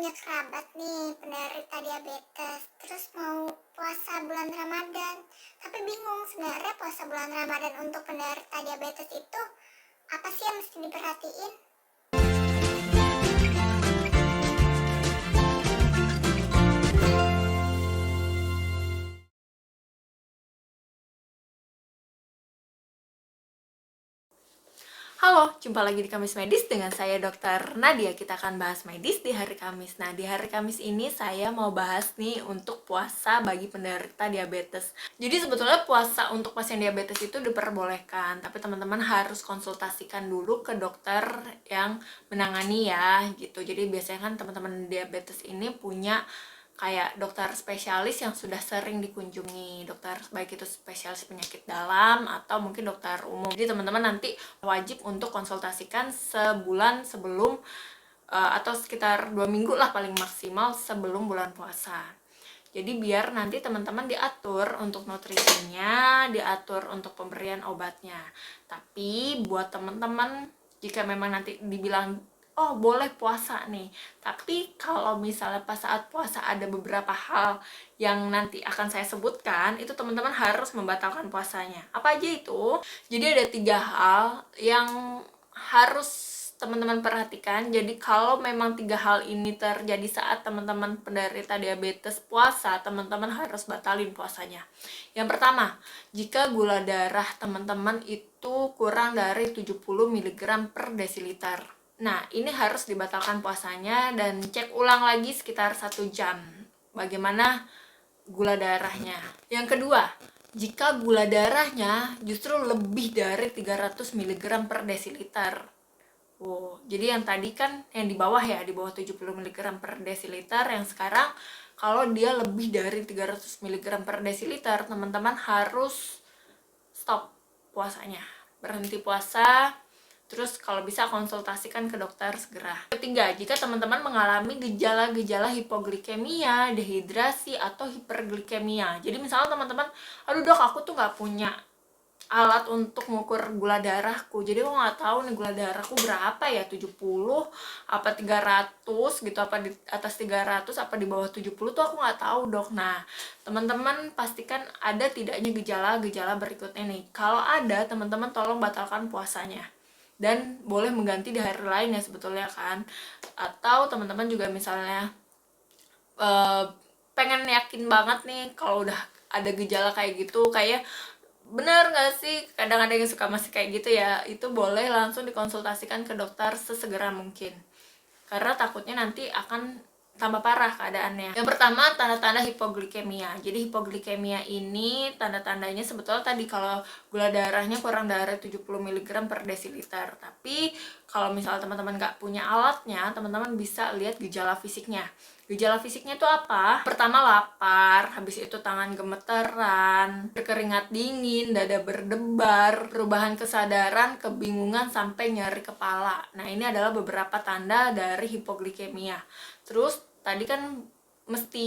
punya kerabat nih penderita diabetes, terus mau puasa bulan Ramadan, tapi bingung sebenarnya puasa bulan Ramadan untuk penderita diabetes itu apa sih yang mesti diperhatiin? Halo, jumpa lagi di Kamis Medis dengan saya Dr. Nadia. Kita akan bahas medis di hari Kamis. Nah, di hari Kamis ini saya mau bahas nih untuk puasa bagi penderita diabetes. Jadi sebetulnya puasa untuk pasien diabetes itu diperbolehkan, tapi teman-teman harus konsultasikan dulu ke dokter yang menangani ya, gitu. Jadi biasanya kan teman-teman diabetes ini punya kayak dokter spesialis yang sudah sering dikunjungi, dokter baik itu spesialis penyakit dalam atau mungkin dokter umum. Jadi teman-teman nanti wajib untuk konsultasikan sebulan sebelum atau sekitar 2 minggu lah paling maksimal sebelum bulan puasa. Jadi biar nanti teman-teman diatur untuk nutrisinya, diatur untuk pemberian obatnya. Tapi buat teman-teman jika memang nanti dibilang oh boleh puasa nih, tapi kalau misalnya pas saat puasa ada beberapa hal yang nanti akan saya sebutkan, itu teman-teman harus membatalkan puasanya. Apa aja itu? Jadi ada 3 hal yang harus teman-teman perhatikan. Jadi kalau memang 3 hal ini terjadi saat teman-teman penderita diabetes puasa, teman-teman harus batalin puasanya. Yang pertama, jika gula darah teman-teman itu kurang dari 70 mg per desiliter. Nah, ini harus dibatalkan puasanya dan cek ulang lagi sekitar 1 jam. Bagaimana gula darahnya. Yang kedua, jika gula darahnya justru lebih dari 300 mg per desiliter. Jadi yang tadi kan yang di bawah ya, di bawah 70 mg per desiliter, yang sekarang kalau dia lebih dari 300 mg per desiliter, teman-teman harus stop puasanya, berhenti puasa, terus kalau bisa konsultasikan ke dokter segera. Ketiga, jika teman-teman mengalami gejala-gejala hipoglikemia, dehidrasi, atau hiperglikemia. Jadi misalnya teman-teman, aduh dok aku tuh nggak punya alat untuk mengukur gula darahku, jadi aku nggak tahu nih gula darahku berapa ya, 70 apa 300 gitu, apa di atas 300 apa di bawah 70 tuh aku nggak tahu dok. Nah teman-teman pastikan ada tidaknya gejala-gejala berikutnya nih. Kalau ada, teman-teman tolong batalkan puasanya dan boleh mengganti di hari lain ya sebetulnya kan. Atau teman-teman juga misalnya pengen yakin banget nih kalau udah ada gejala kayak gitu, kayak benar nggak sih, kadang ada yang suka masih kayak gitu ya, itu boleh langsung dikonsultasikan ke dokter sesegera mungkin, karena takutnya nanti akan tambah parah keadaannya. Yang pertama, tanda-tanda hipoglikemia. Jadi hipoglikemia ini tanda-tandanya sebetulnya tadi kalau gula darahnya kurang dari 70 mg per desiliter. Tapi kalau misalnya teman-teman nggak punya alatnya, teman-teman bisa lihat gejala fisiknya. Gejala fisiknya itu apa? Pertama lapar, habis itu tangan gemeteran, berkeringat dingin, dada berdebar, perubahan kesadaran, kebingungan, sampai nyeri kepala. Nah ini adalah beberapa tanda dari hipoglikemia. Terus tadi kan mesti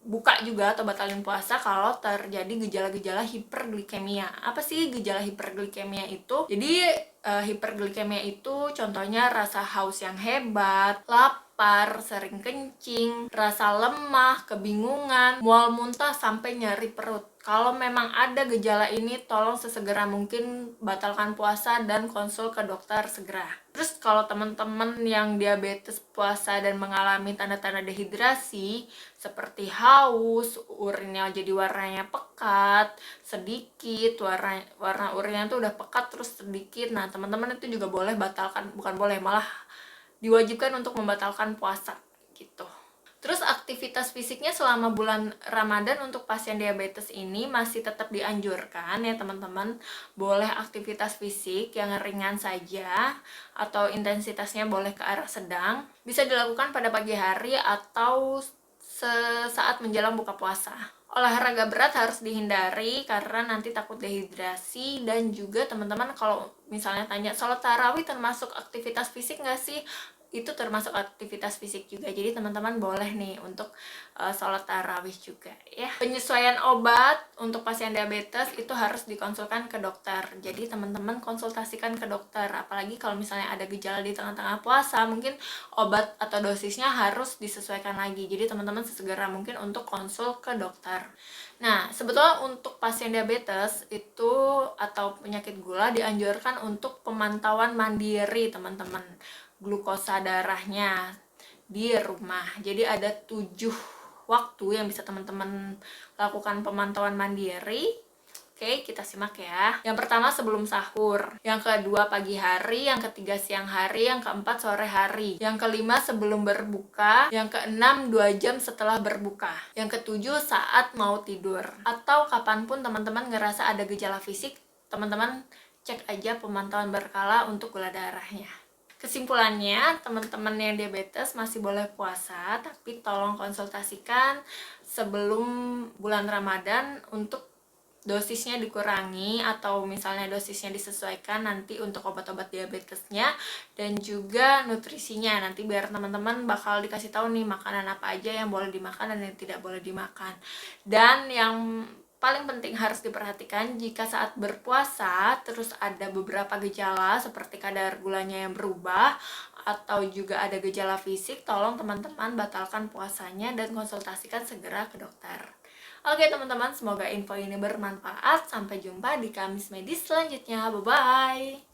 buka juga atau batalin puasa kalau terjadi gejala-gejala hiperglikemia. Apa sih gejala hiperglikemia itu? Jadi hiperglikemia itu contohnya rasa haus yang hebat, lapar, sering kencing, rasa lemah, kebingungan, mual muntah, sampai nyeri perut. Kalau memang ada gejala ini, tolong sesegera mungkin batalkan puasa dan konsul ke dokter segera. Terus kalau teman-teman yang diabetes puasa dan mengalami tanda-tanda dehidrasi seperti haus, urinnya jadi warnanya pekat, sedikit, warna urinnya tuh udah pekat terus sedikit. Nah, teman-teman itu juga boleh batalkan, bukan boleh, malah diwajibkan untuk membatalkan puasa gitu. Terus aktivitas fisiknya selama bulan Ramadan untuk pasien diabetes ini masih tetap dianjurkan ya teman-teman. Boleh aktivitas fisik yang ringan saja atau intensitasnya boleh ke arah sedang. Bisa dilakukan pada pagi hari atau sesaat menjelang buka puasa. Olahraga berat harus dihindari karena nanti takut dehidrasi. Dan juga teman-teman kalau misalnya tanya, sholat tarawih termasuk aktivitas fisik nggak sih? itu termasuk aktivitas fisik juga. Jadi teman-teman boleh nih untuk sholat tarawih juga ya. Penyesuaian obat untuk pasien diabetes itu harus dikonsulkan ke dokter. Jadi teman-teman konsultasikan ke dokter, apalagi kalau misalnya ada gejala di tengah-tengah puasa, mungkin obat atau dosisnya harus disesuaikan lagi. Jadi teman-teman sesegera mungkin untuk konsul ke dokter. Nah, sebetulnya untuk pasien diabetes itu atau penyakit gula dianjurkan untuk pemantauan mandiri teman-teman, glukosa darahnya di rumah. Jadi ada 7 waktu yang bisa teman-teman lakukan pemantauan mandiri. Oke, kita simak ya. Yang pertama sebelum sahur, yang kedua pagi hari, yang ketiga siang hari, yang keempat sore hari, yang kelima sebelum berbuka, yang keenam 2 jam setelah berbuka, yang ketujuh saat mau tidur. Atau kapanpun teman-teman ngerasa ada gejala fisik, teman-teman cek aja pemantauan berkala untuk gula darahnya. Kesimpulannya, teman-teman yang diabetes masih boleh puasa, tapi tolong konsultasikan sebelum bulan Ramadan untuk dosisnya dikurangi, atau misalnya dosisnya disesuaikan nanti untuk obat-obat diabetesnya, dan juga nutrisinya. Nanti biar teman-teman bakal dikasih tahu nih makanan apa aja yang boleh dimakan dan yang tidak boleh dimakan. Dan yang paling penting harus diperhatikan, jika saat berpuasa terus ada beberapa gejala seperti kadar gulanya yang berubah atau juga ada gejala fisik, tolong teman-teman batalkan puasanya dan konsultasikan segera ke dokter. Oke teman-teman, semoga info ini bermanfaat. Sampai jumpa di Kamis Medis selanjutnya. Bye-bye.